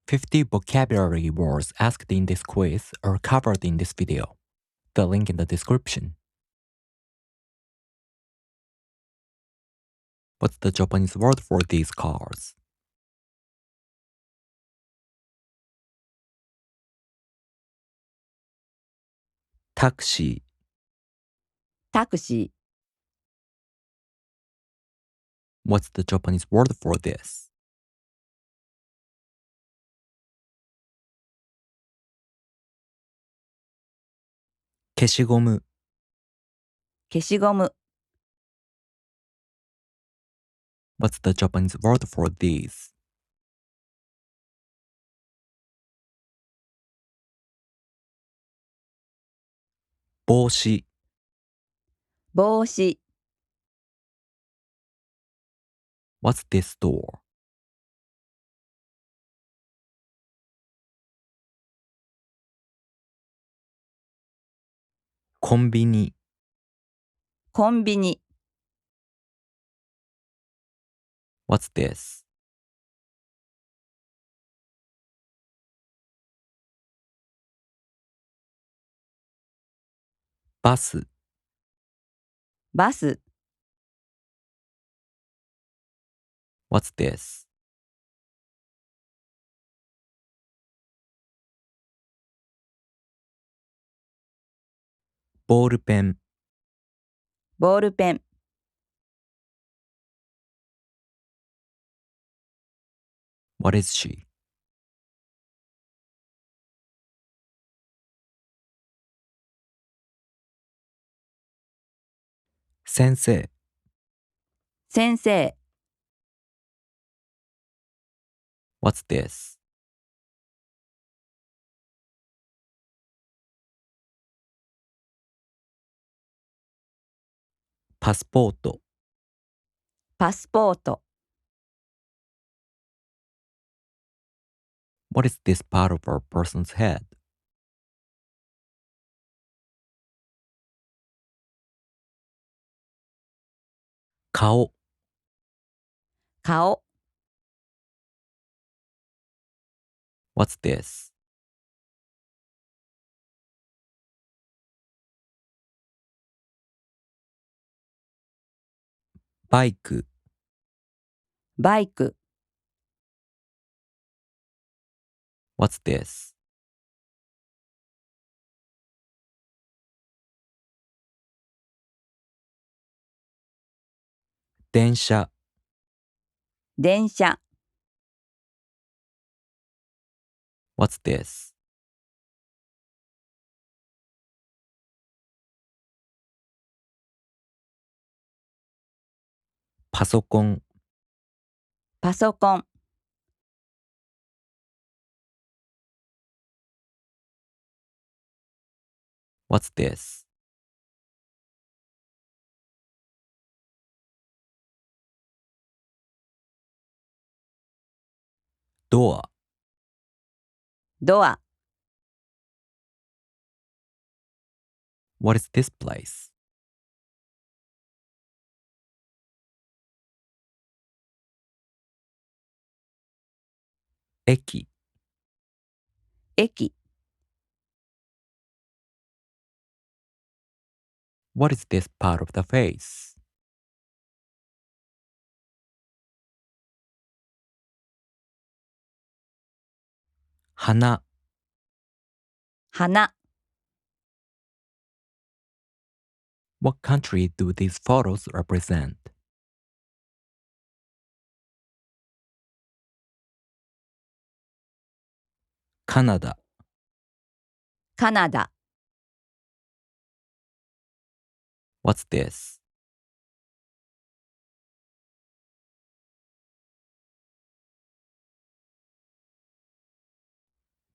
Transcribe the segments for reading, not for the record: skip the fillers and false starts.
50 vocabulary words asked in this quiz are covered in this video. The link in the description. What's the Japanese word for these cars? Taxi, タクシー、 what's the Japanese word for this? 消しゴム、消しゴム、 what's the Japanese word for these? 帽子、帽子、 what's this store? コンビニ、コンビニ、 what's this? バス、バス、 what's this? ボールペン、ボールペン、 what is she? 先生、先生、 what's this? パスポート、パスポート、 what is this part of a person's head? 顔、顔、 what's this? バイク、バイク、 what's this? 電車、電車、 what's this? パソコン、パソコン、 what's this? ドア、ドア、 what is this place? 駅、駅、 what is this part of the face? 花、花、 what country do these photos represent? カナダ、カナダ、 what's this?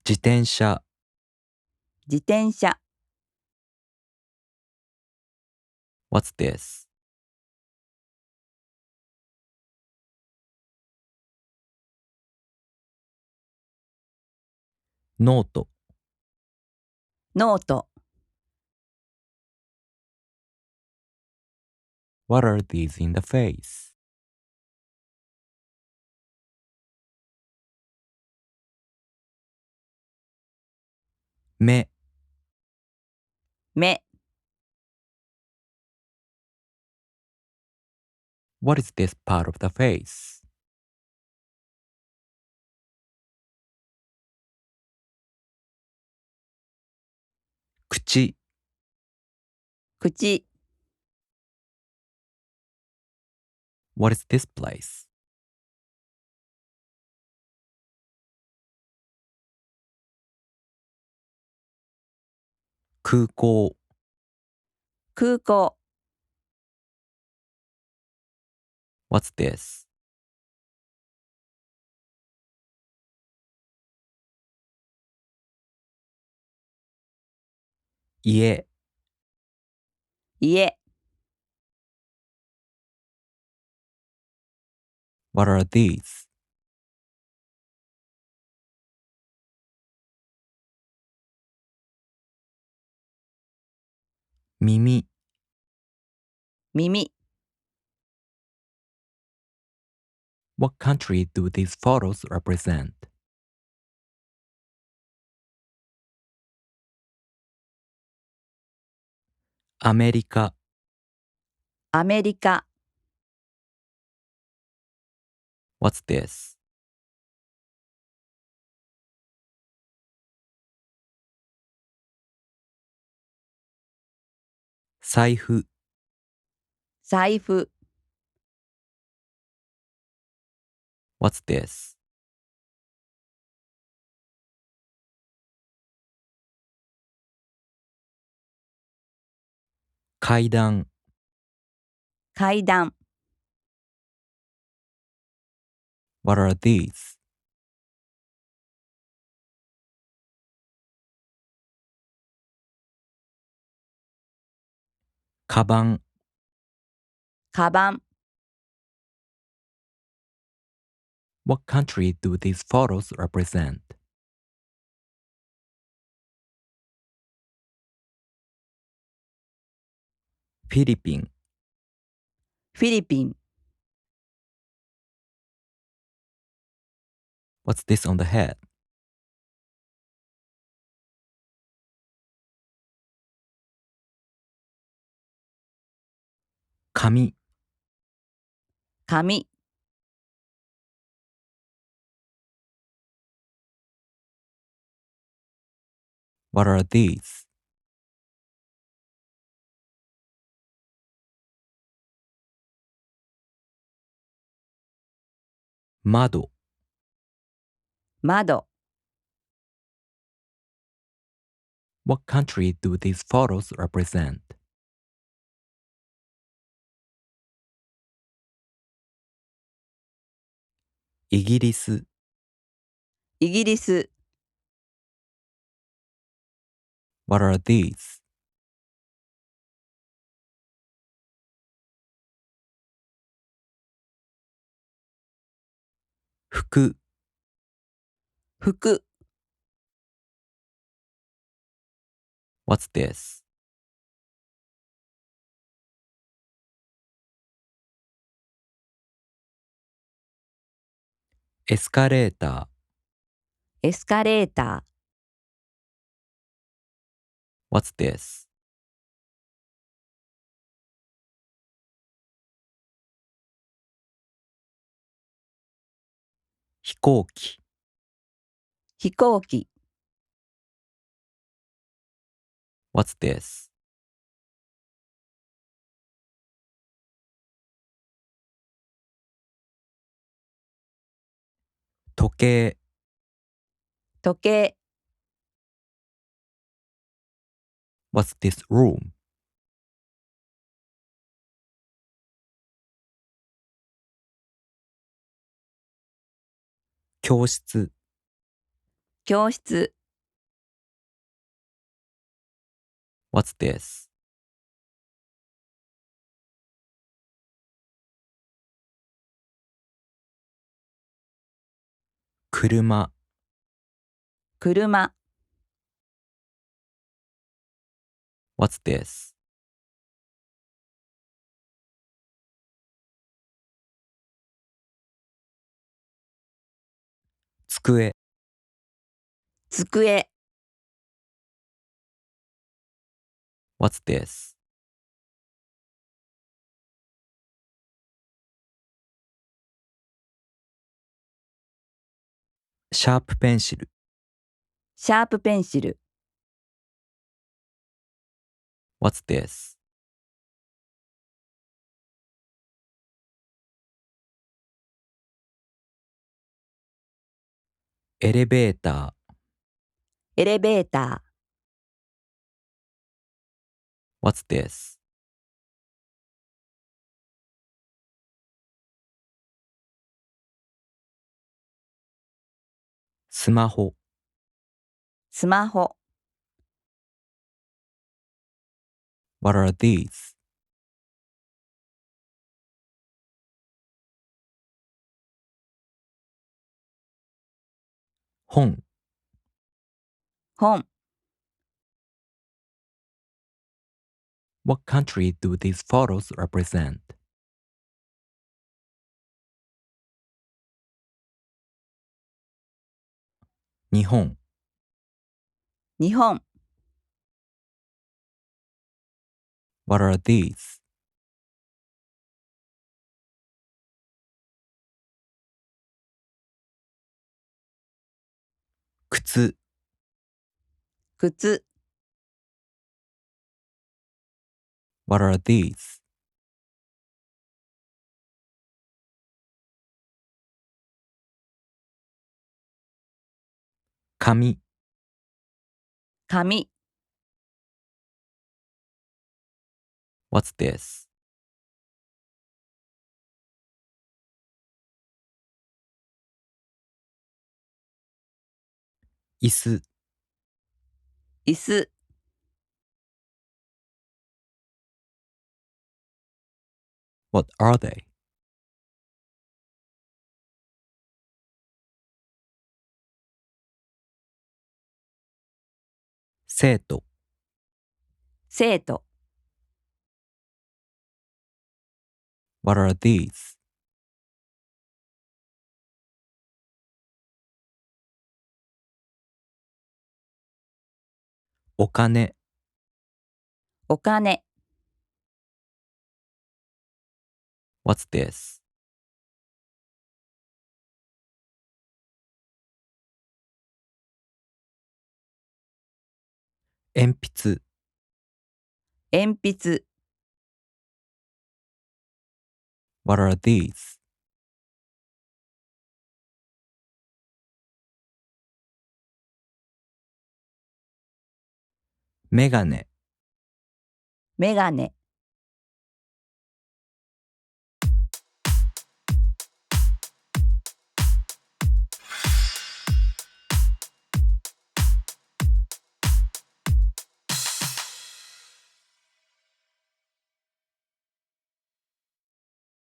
自転車、自転車、 what's this? ノート、ノート、 what are these in the face? 目、目、 What is this part of the face? 口、口、 What is this place? 空港、空港、 What's this? 家、家、 What are these? 耳、耳、 What country do these photos represent? アメリカ、アメリカ、 What's this? 財布、財布、 What's this? 階段、階段、 What are these? カバン、カバン、 What country do these photos represent? フィリピン、フィリピン、 What's this on the head? 髪、髪、 What are these? 窓、窓、 What country do these photos represent? イギリス、イギリス、 What are these? 服、服、 What's this? エスカレーター、エスカレータ What's this? 飛行機、ー、飛行機、 What's this? 時計、時計、 What's this room? 教室、教室、 What's this? 車、車、 What's this? 机、机、What's this? シャープペンシル。シャープペンシル。What's this? エレベーター。エレベーター。What's this? スマホ。スマホ。What are these? 本。本。What country do these photos represent? 日本。日本。What are these? 靴。靴。What are these? 紙。紙。What's this? 椅子。椅子。What are they? 生徒。生徒。What are these? お金。お金。What's this? 鉛筆。鉛筆。What are these? メガネ。メガネ。